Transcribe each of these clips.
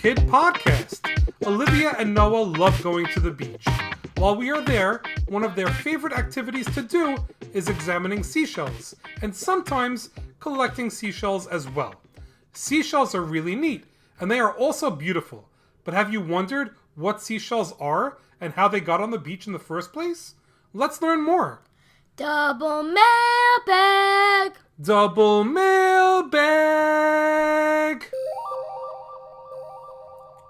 Kid Podcast. Olivia and Noah love going to the beach. While we are there, one of their favorite activities to do is examining seashells, and sometimes collecting seashells as well. Seashells are really neat, and they are also beautiful. But have you wondered what seashells are and how they got on the beach in the first place? Let's learn more. Double mailbag. Double mailbag.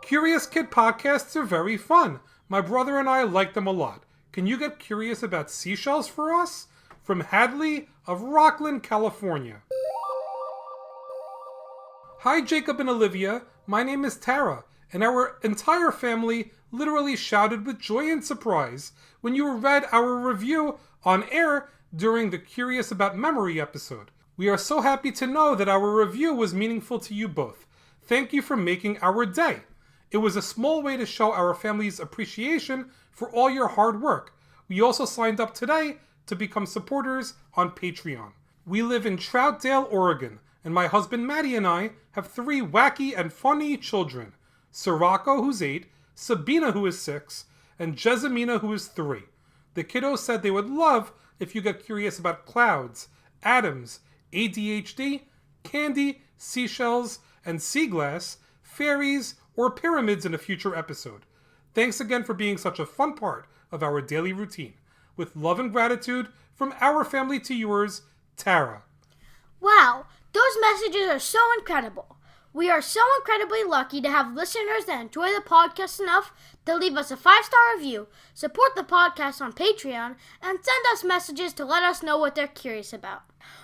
Curious Kid podcasts are very fun. My brother and I like them a lot. Can you get curious about seashells for us? From Hadley of Rockland, California. Hi Jacob and Olivia, my name is Tara, and our entire family literally shouted with joy and surprise when you read our review on air during the Curious About Memory episode. We are so happy to know that our review was meaningful to you both. Thank you for making our day. It was a small way to show our family's appreciation for all your hard work. We also signed up today to become supporters on Patreon. We live in Troutdale, Oregon, and my husband Maddie and I have 3 wacky and funny children. Cirocco, who's 8, Sabina, who is 6, and Gesumina, who is 3. The kiddos said they would love if you get curious about clouds, atoms, ADHD, candy, seashells, and sea glass, fairies, or pyramids in a future episode. Thanks again for being such a fun part of our daily routine. With love and gratitude from our family to yours, Tara. Wow, those messages are so incredible. We are so incredibly lucky to have listeners that enjoy the podcast enough to leave us a 5-star review, support the podcast on Patreon, and send us messages to let us know what they're curious about.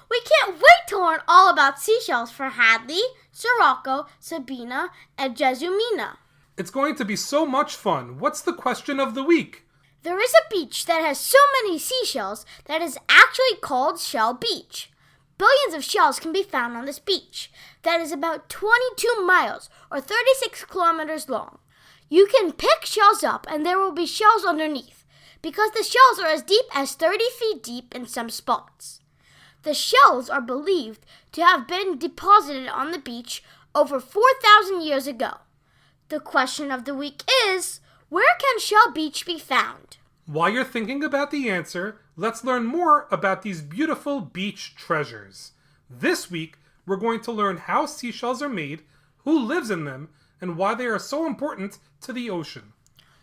We can't wait to learn all about seashells for Hadley, Cirocco, Sabina, and Gesumina. It's going to be so much fun. What's the question of the week? There is a beach that has so many seashells that is actually called Shell Beach. Billions of shells can be found on this beach that is about 22 miles or 36 kilometers long. You can pick shells up and there will be shells underneath because the shells are as deep as 30 feet deep in some spots. The shells are believed to have been deposited on the beach over 4,000 years ago. The question of the week is, where can Shell Beach be found? While you're thinking about the answer, let's learn more about these beautiful beach treasures. This week, we're going to learn how seashells are made, who lives in them, and why they are so important to the ocean.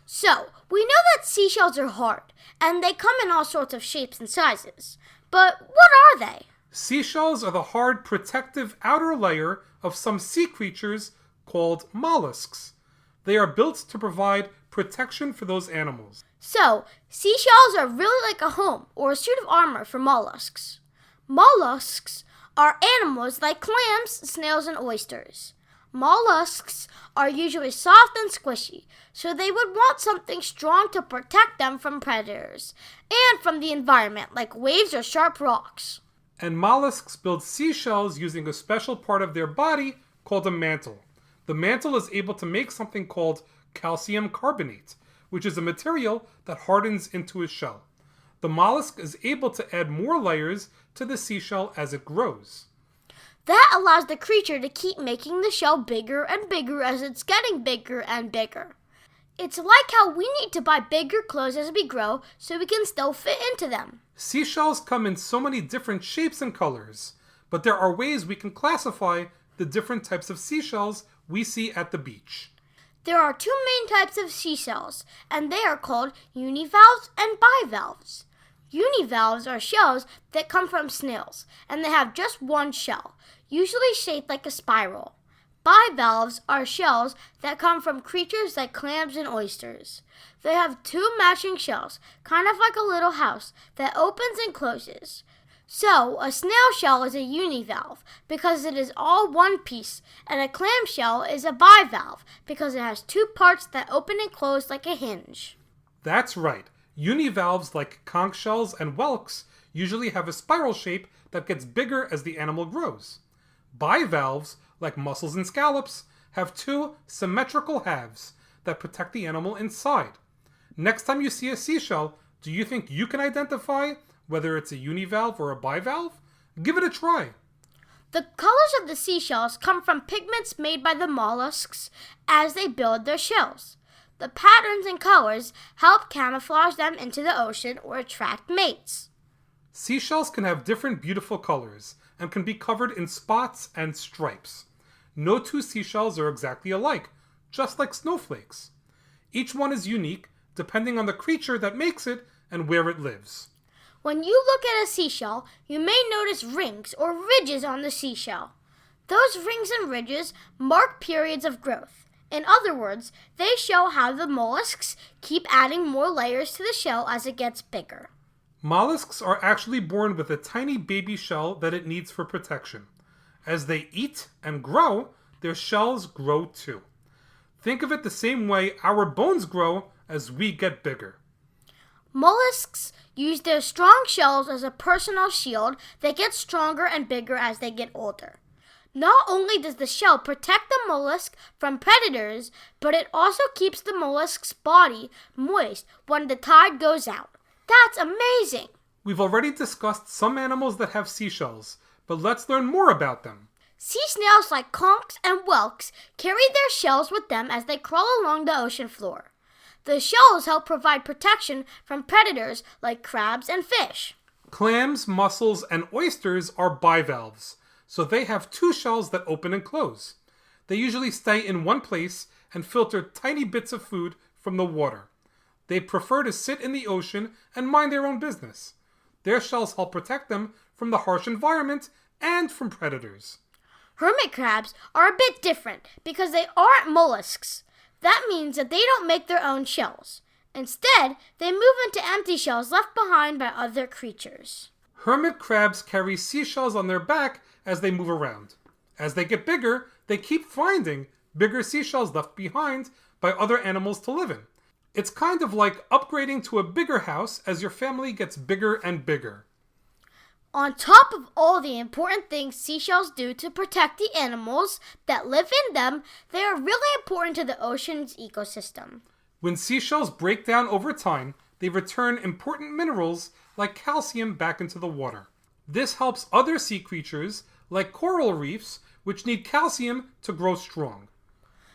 So, we know that seashells are hard, and they come in all sorts of shapes and sizes. But what are they? Seashells are the hard, protective outer layer of some sea creatures called mollusks. They are built to provide protection for those animals. So, seashells are really like a home or a suit of armor for mollusks. Mollusks are animals like clams, snails, and oysters. Mollusks are usually soft and squishy, so they would want something strong to protect them from predators and from the environment, like waves or sharp rocks. And mollusks build seashells using a special part of their body called a mantle. The mantle is able to make something called calcium carbonate, which is a material that hardens into a shell. The mollusk is able to add more layers to the seashell as it grows. That allows the creature to keep making the shell bigger and bigger as it's getting bigger and bigger. It's like how we need to buy bigger clothes as we grow so we can still fit into them. Seashells come in so many different shapes and colors, but there are ways we can classify the different types of seashells we see at the beach. There are 2 main types of seashells, and they are called univalves and bivalves. Univalves are shells that come from snails, and they have just one shell, usually shaped like a spiral. Bivalves are shells that come from creatures like clams and oysters. They have 2 matching shells, kind of like a little house, that opens and closes. So, a snail shell is a univalve because it is all one piece, and a clam shell is a bivalve because it has 2 parts that open and close like a hinge. That's right. Univalves like conch shells and whelks usually have a spiral shape that gets bigger as the animal grows. Bivalves, like mussels and scallops, have 2 symmetrical halves that protect the animal inside. Next time you see a seashell, do you think you can identify whether it's a univalve or a bivalve? Give it a try. The colors of the seashells come from pigments made by the mollusks as they build their shells. The patterns and colors help camouflage them into the ocean or attract mates. Seashells can have different beautiful colors and can be covered in spots and stripes. No two seashells are exactly alike, just like snowflakes. Each one is unique depending on the creature that makes it and where it lives. When you look at a seashell, you may notice rings or ridges on the seashell. Those rings and ridges mark periods of growth. In other words, they show how the mollusks keep adding more layers to the shell as it gets bigger. Mollusks are actually born with a tiny baby shell that it needs for protection. As they eat and grow, their shells grow too. Think of it the same way our bones grow as we get bigger. Mollusks use their strong shells as a personal shield that gets stronger and bigger as they get older. Not only does the shell protect the mollusk from predators, but it also keeps the mollusk's body moist when the tide goes out. That's amazing! We've already discussed some animals that have seashells, but let's learn more about them. Sea snails like conchs and whelks carry their shells with them as they crawl along the ocean floor. The shells help provide protection from predators like crabs and fish. Clams, mussels, and oysters are bivalves, so they have two shells that open and close. They usually stay in one place and filter tiny bits of food from the water. They prefer to sit in the ocean and mind their own business. Their shells help protect them from the harsh environment and from predators. Hermit crabs are a bit different because they aren't mollusks. That means that they don't make their own shells. Instead, they move into empty shells left behind by other creatures. Hermit crabs carry seashells on their back as they move around. As they get bigger, they keep finding bigger seashells left behind by other animals to live in. It's kind of like upgrading to a bigger house as your family gets bigger and bigger. On top of all the important things seashells do to protect the animals that live in them, they are really important to the ocean's ecosystem. When seashells break down over time, they return important minerals like calcium back into the water. This helps other sea creatures, like coral reefs, which need calcium to grow strong.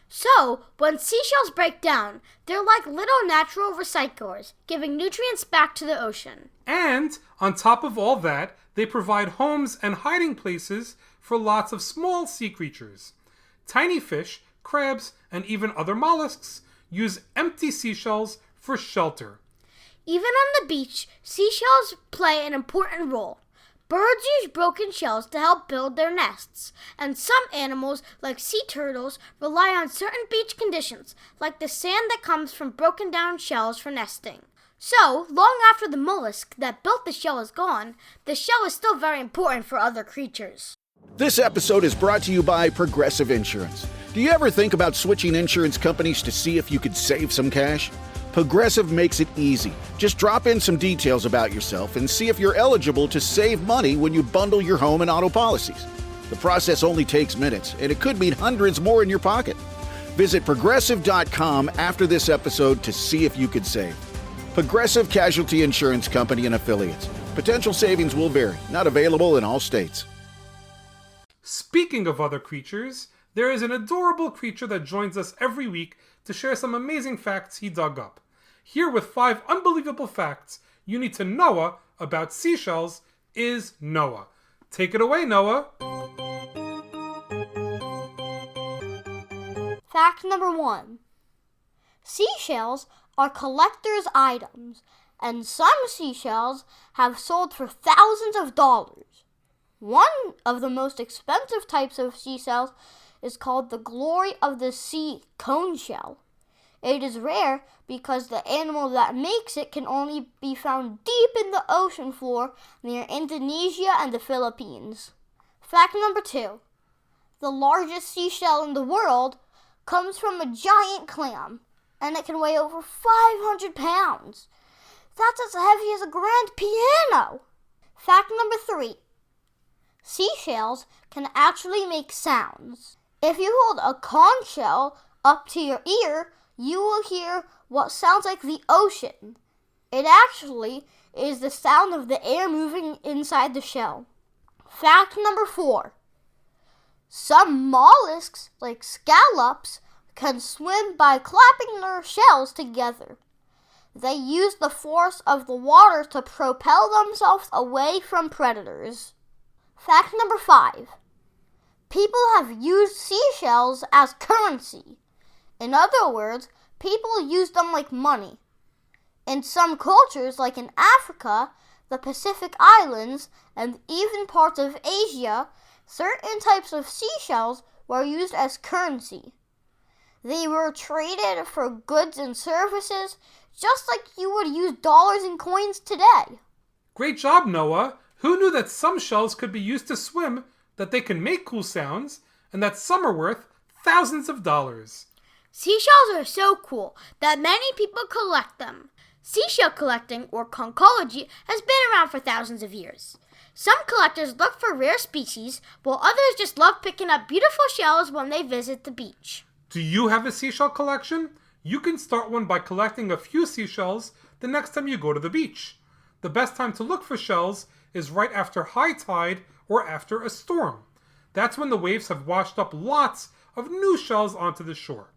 So, when seashells break down, they're like little natural recyclers, giving nutrients back to the ocean. And, on top of all that, they provide homes and hiding places for lots of small sea creatures. Tiny fish, crabs, and even other mollusks use empty seashells for shelter. Even on the beach, seashells play an important role. Birds use broken shells to help build their nests, and some animals, like sea turtles, rely on certain beach conditions, like the sand that comes from broken down shells for nesting. So, long after the mollusk that built the shell is gone, the shell is still very important for other creatures. This episode is brought to you by Progressive Insurance. Do you ever think about switching insurance companies to see if you could save some cash? Progressive makes it easy. Just drop in some details about yourself and see if you're eligible to save money when you bundle your home and auto policies. The process only takes minutes, and it could mean hundreds more in your pocket. Visit Progressive.com after this episode to see if you could save. Progressive Casualty Insurance Company and Affiliates. Potential savings will vary. Not available in all states. Speaking of other creatures, there is an adorable creature that joins us every week to share some amazing facts he dug up. Here with 5 unbelievable facts you need to know about seashells is Noah. Take it away, Noah. Fact number 1. Seashells are collector's items, and some seashells have sold for thousands of dollars. One of the most expensive types of seashells is called the glory of the sea cone shell. It is rare because the animal that makes it can only be found deep in the ocean floor near Indonesia and the Philippines. Fact number 2. The largest seashell in the world comes from a giant clam, and it can weigh over 500 pounds. That's as heavy as a grand piano. Fact number 3. Seashells can actually make sounds. If you hold a conch shell up to your ear, you will hear what sounds like the ocean. It actually is the sound of the air moving inside the shell. Fact number 4. Some mollusks, like scallops, can swim by clapping their shells together. They use the force of the water to propel themselves away from predators. Fact number 5. People have used seashells as currency. In other words, people use them like money. In some cultures, like in Africa, the Pacific Islands, and even parts of Asia, certain types of seashells were used as currency. They were traded for goods and services, just like you would use dollars and coins today. Great job, Noah. Who knew that some shells could be used to swim, that they can make cool sounds, and that some are worth thousands of dollars? Seashells are so cool that many people collect them. Seashell collecting, or conchology, has been around for thousands of years. Some collectors look for rare species, while others just love picking up beautiful shells when they visit the beach. Do you have a seashell collection? You can start one by collecting a few seashells the next time you go to the beach. The best time to look for shells is right after high tide or after a storm. That's when the waves have washed up lots of new shells onto the shore.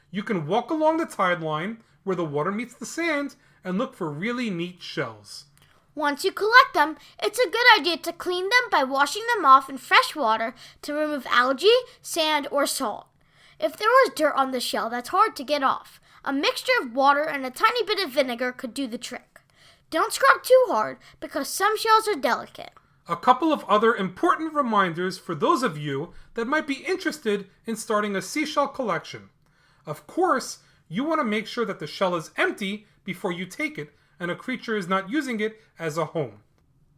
You can walk along the tide line where the water meets the sand and look for really neat shells. Once you collect them, it's a good idea to clean them by washing them off in fresh water to remove algae, sand, or salt. If there was dirt on the shell that's hard to get off, a mixture of water and a tiny bit of vinegar could do the trick. Don't scrub too hard because some shells are delicate. A couple of other important reminders for those of you that might be interested in starting a seashell collection. Of course, you want to make sure that the shell is empty before you take it and a creature is not using it as a home.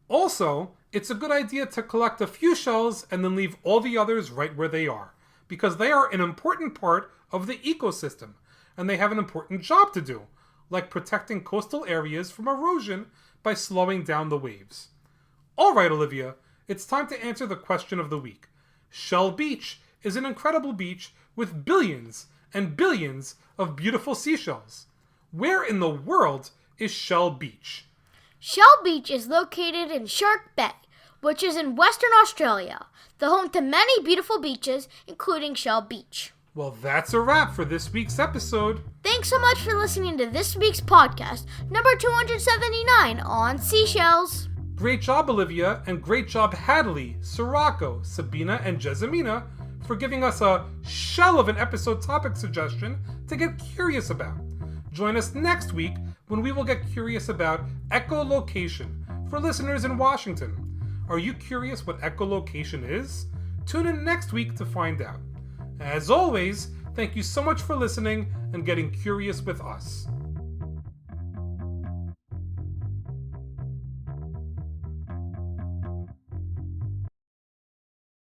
Also, it's a good idea to collect a few shells and then leave all the others right where they are, because they are an important part of the ecosystem and they have an important job to do, like protecting coastal areas from erosion by slowing down the waves. All right, Olivia, it's time to answer the question of the week. Shell Beach is an incredible beach with billions and billions of beautiful seashells. Where in the world is Shell Beach? Shell Beach is located in Shark Bay, which is in Western Australia, the home to many beautiful beaches, including Shell Beach. Well, that's a wrap for this week's episode. Thanks so much for listening to this week's podcast, number 279 on Seashells. Great job, Olivia, and great job, Hadley, Cirocco, Sabina, and Gesumina, for giving us a shell of an episode topic suggestion to get curious about. Join us next week when we will get curious about echolocation for listeners in Washington. Are you curious what echolocation is? Tune in next week to find out. As always, thank you so much for listening and getting curious with us.